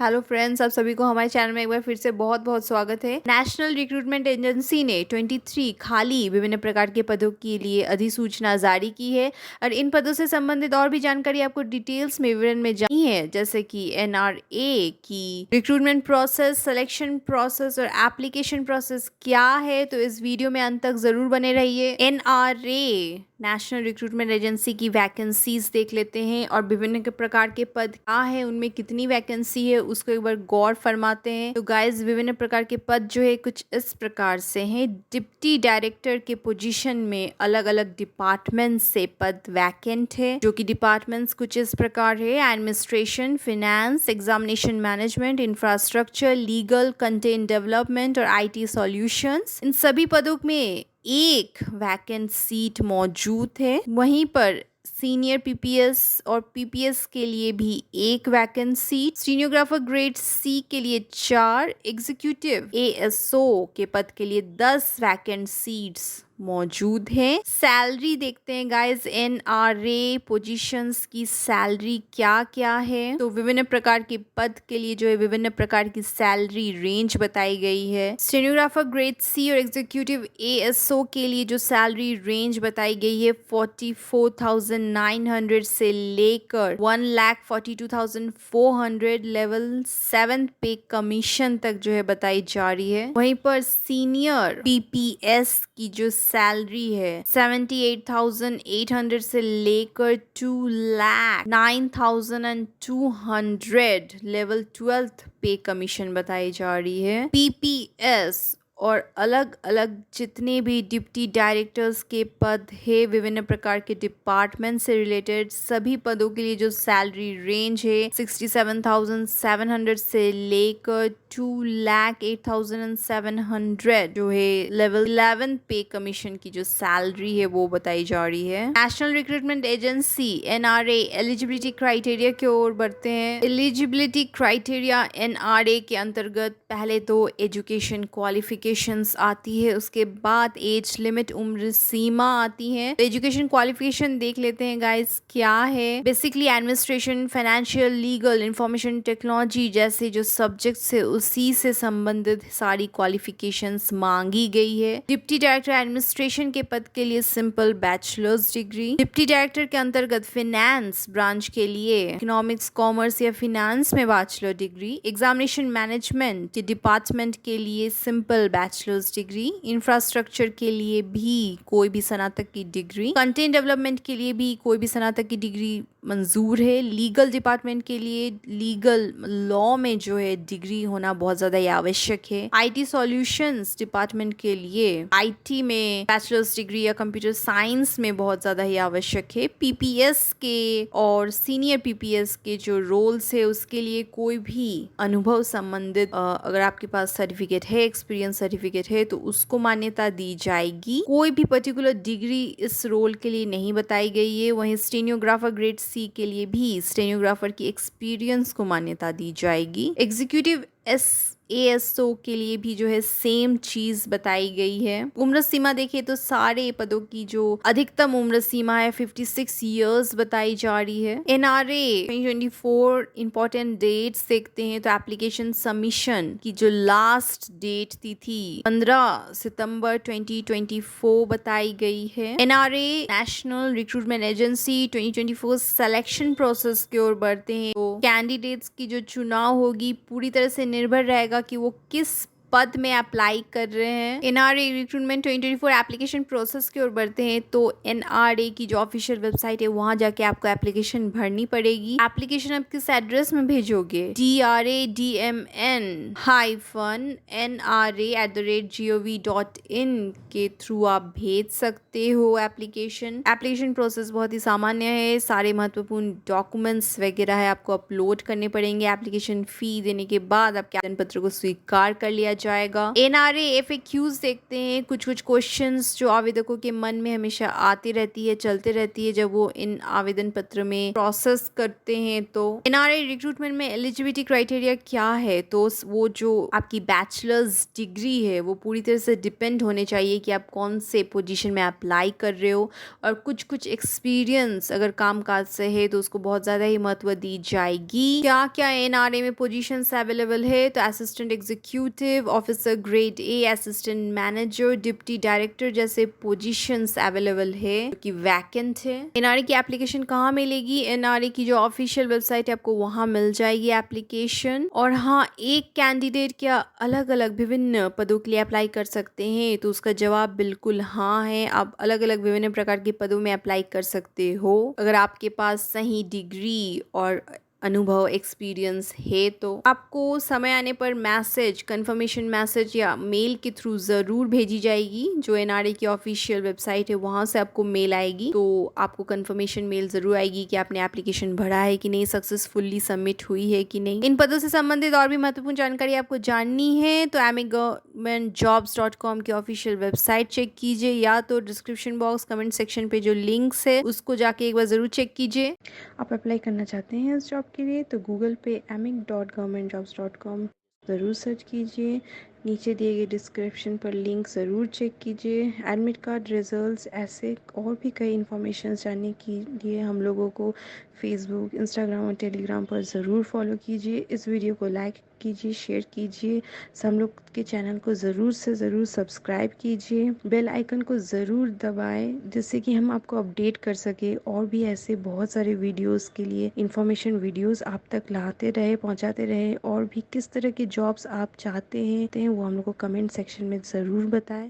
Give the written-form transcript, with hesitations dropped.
Hello friends, आप सभी को हमारे चैनल में एक बार फिर से बहुत बहुत स्वागत है। नेशनल रिक्रूटमेंट एजेंसी ने 23 खाली विभिन्न प्रकार के पदों के लिए अधिसूचना जारी की है और इन पदों से संबंधित और भी जानकारी आपको डिटेल्स में विवरण में जानी है, जैसे कि एनआरए की रिक्रूटमेंट प्रोसेस, सिलेक्शन प्रोसेस और एप्लीकेशन प्रोसेस क्या है। तो इस वीडियो में अंत तक जरूर बने रहिए। एनआरए नेशनल रिक्रूटमेंट एजेंसी की वैकेंसीज देख लेते हैं और विभिन्न प्रकार के पद क्या है, उनमें कितनी वैकेंसी है उसको एक बार गौर फरमाते हैं। तो गाइस, विभिन्न प्रकार के पद जो है कुछ इस प्रकार से हैं। डिप्टी डायरेक्टर के पोजीशन में अलग अलग डिपार्टमेंट से पद वैकेंट है, जो कि डिपार्टमेंट्स कुछ इस प्रकार है: administration, finance, examination management, infrastructure, legal, content development और आईटी सॉल्यूशंस। इन सभी पदों में एक वैकेंट सीट मौजूद है। वहीं पर सीनियर पीपीएस और पीपीएस के लिए भी एक vacant seat, stenographer grade C के लिए 4, एग्जीक्यूटिव एएसओ के पद के लिए 10 वैकेंट सीट्स मौजूद है। सैलरी देखते हैं गाइस, एनआरए पोजीशंस की सैलरी क्या क्या है। तो विभिन्न प्रकार के पद के लिए जो है विभिन्न प्रकार की सैलरी रेंज बताई गई है। स्टेनोग्राफर ग्रेड सी और एग्जीक्यूटिव एएसओ के लिए जो सैलरी रेंज बताई गई है 44,900 से लेकर 1,42,400 लेवल 7 पे कमीशन तक जो है बताई जा रही है। वहीं पर सीनियर पीपीएस की जो सैलरी है 78,800 से लेकर 2,09,200 लेवल 12 पे कमीशन बताई जा रही है। पीपीएस और अलग अलग जितने भी डिप्टी डायरेक्टर्स के पद है विभिन्न प्रकार के डिपार्टमेंट से रिलेटेड सभी पदों के लिए जो सैलरी रेंज है 67,700 से लेकर 2,08,700 जो है लेवल 11 पे कमीशन की जो सैलरी है वो बताई जा रही है। National recruitment agency NRA eligibility criteria की ओर बढ़ते हैं। एलिजिबिलिटी क्राइटेरिया एनआरए के अंतर्गत पहले तो एजुकेशन क्वालिफिकेशंस आती है, उसके बाद एज लिमिट उम्र सीमा आती है। तो एजुकेशन क्वालिफिकेशन देख लेते हैं गाइस क्या है। Basically administration, financial, legal, information technology जैसे जो सब्जेक्ट्स है उसी से संबंधित सारी क्वालिफिकेशंस मांगी गई है। डिप्टी डायरेक्टर एडमिनिस्ट्रेशन के पद के लिए simple bachelors degree. Deputy director के अंतर्गत फिनेंस ब्रांच के लिए इकोनॉमिक्स, कॉमर्स या फिनेंस में बैचलर डिग्री। एग्जामिनेशन मैनेजमेंट के डिपार्टमेंट के लिए सिंपल बैचलर्स डिग्री। इंफ्रास्ट्रक्चर के लिए भी कोई भी स्नातक की डिग्री। कंटेंट डेवलपमेंट के लिए भी कोई भी स्नातक की डिग्री मंजूर है। लीगल डिपार्टमेंट के लिए लीगल लॉ में जो है डिग्री होना बहुत ज्यादा ही आवश्यक है। आईटी सॉल्यूशंस डिपार्टमेंट के लिए आईटी में बैचलर्स डिग्री या कंप्यूटर साइंस में बहुत ज्यादा ही आवश्यक है। पीपीएस के और सीनियर पीपीएस के जो रोल्स है उसके लिए कोई भी अनुभव संबंधित अगर आपके पास सर्टिफिकेट है, एक्सपीरियंस सर्टिफिकेट है तो उसको मान्यता दी जाएगी। कोई भी पर्टिकुलर डिग्री इस रोल के लिए नहीं बताई गई है। वहीं स्टेनोग्राफर ग्रेड सी के लिए भी स्टेनोग्राफर की एक्सपीरियंस को मान्यता दी जाएगी। एग्जीक्यूटिव एएसओ के लिए भी जो है सेम चीज बताई गई है। उम्र सीमा देखिए तो सारे पदों की जो अधिकतम उम्र सीमा है 56 इयर्स बताई जा रही है। एनआरए 2024 इंपॉर्टेंट डेट्स देखते हैं तो एप्लीकेशन सबमिशन की जो लास्ट डेट थी 15 सितंबर 2024 बताई गई है। NRA national recruitment agency 2024 selection process की ओर बढ़ते हैं तो कैंडिडेट्स की जो चुनाव होगी पूरी तरह से निर्भर रहेगा कि वो किस पद में अप्लाई कर रहे हैं। एनआरए रिक्रूटमेंट 2024 एप्लीकेशन प्रोसेस की ओर बढ़ते हैं तो एनआरए की जो ऑफिशियल वेबसाइट है वहां जाके आपको एप्लीकेशन भरनी पड़ेगी। एप्लीकेशन आप किस एड्रेस में भेजोगे? DRADMN-NRA@gov.in के थ्रू आप भेज सकते हो एप्लीकेशन प्रोसेस बहुत ही सामान्य है। सारे महत्वपूर्ण डॉक्यूमेंट्स वगैरह है आपको अपलोड करने पड़ेंगे। एप्लीकेशन फी देने के बाद आपके आवेदन पत्र को स्वीकार कर लिया जाएगा। एनआरए एफएक्यूज देखते हैं, कुछ कुछ क्वेश्चंस जो आवेदकों के मन में हमेशा आती रहती है, चलते रहती है जब वो इन आवेदन पत्र में प्रोसेस करते हैं। तो एनआरए रिक्रूटमेंट में एलिजिबिलिटी क्राइटेरिया क्या है, तो वो जो आपकी बैचलर्स डिग्री है वो पूरी तरह से डिपेंड होने चाहिए कि आप कौन से पोजीशन में अप्लाई कर रहे हो, और कुछ कुछ एक्सपीरियंस अगर काम काज से है तो उसको बहुत ज़्यादा ही महत्व दी जाएगी। क्या क्या एनआरए में पोजीशंस अवेलेबल है, तो assistant executive officer grade A, assistant manager, deputy director जैसे पोजीशंस अवेलेबल है जो कि वैकेंट है। एनआरए की एप्लीकेशन कहाँ मिलेगी, एनआरए की जो ऑफिशियल वेबसाइट है आपको वहाँ मिल जाएगी एप्लीकेशन। और हाँ, एक कैंडिडेट क्या अलग अलग विभिन्न पदों के लिए अप्लाई कर सकते हैं, तो उसका जवाब बिल्कुल हाँ है। आप अलग अलग विभिन्न प्रकार के पदों में अप्लाई कर सकते हो अगर आपके पास सही डिग्री और अनुभव एक्सपीरियंस है। तो आपको समय आने पर मैसेज, कंफर्मेशन मैसेज या मेल के थ्रू ज़रूर भेजी जाएगी। जो एनआरए की ऑफिशियल वेबसाइट है वहाँ से आपको मेल आएगी, तो आपको कंफर्मेशन मेल ज़रूर आएगी कि आपने एप्लीकेशन भरा है कि नहीं, सक्सेसफुली सबमिट हुई है कि नहीं। इन पदों से संबंधित और भी महत्वपूर्ण जानकारी आपको जाननी है तो amgovernmentjobs.com की ऑफिशियल वेबसाइट चेक कीजिए, या तो डिस्क्रिप्शन बॉक्स कमेंट सेक्शन पे जो लिंक्स है उसको जाके एक बार ज़रूर चेक कीजिए। आप अप्लाई करना चाहते हैं इस जॉब के लिए तो गूगल पे amic.governmentjobs.com ज़रूर सर्च कीजिए। नीचे दिए गए डिस्क्रिप्शन पर लिंक ज़रूर चेक कीजिए। एडमिट कार्ड रिजल्ट्स ऐसे और भी कई इन्फॉर्मेशन जानने के लिए हम लोगों को फेसबुक, इंस्टाग्राम और टेलीग्राम पर ज़रूर फॉलो कीजिए। इस वीडियो को लाइक कीजिए, शेयर कीजिए। हम लोग के चैनल को ज़रूर से ज़रूर सब्सक्राइब कीजिए। बेल आइकन को ज़रूर दबाएं जिससे कि हम आपको अपडेट कर सके और भी ऐसे बहुत सारे वीडियोस के लिए इंफॉर्मेशन वीडियोस आप तक लाते रहे, पहुंचाते रहे। और भी किस तरह के जॉब्स आप चाहते हैं वो हम लोग को कमेंट सेक्शन में ज़रूर बताएं।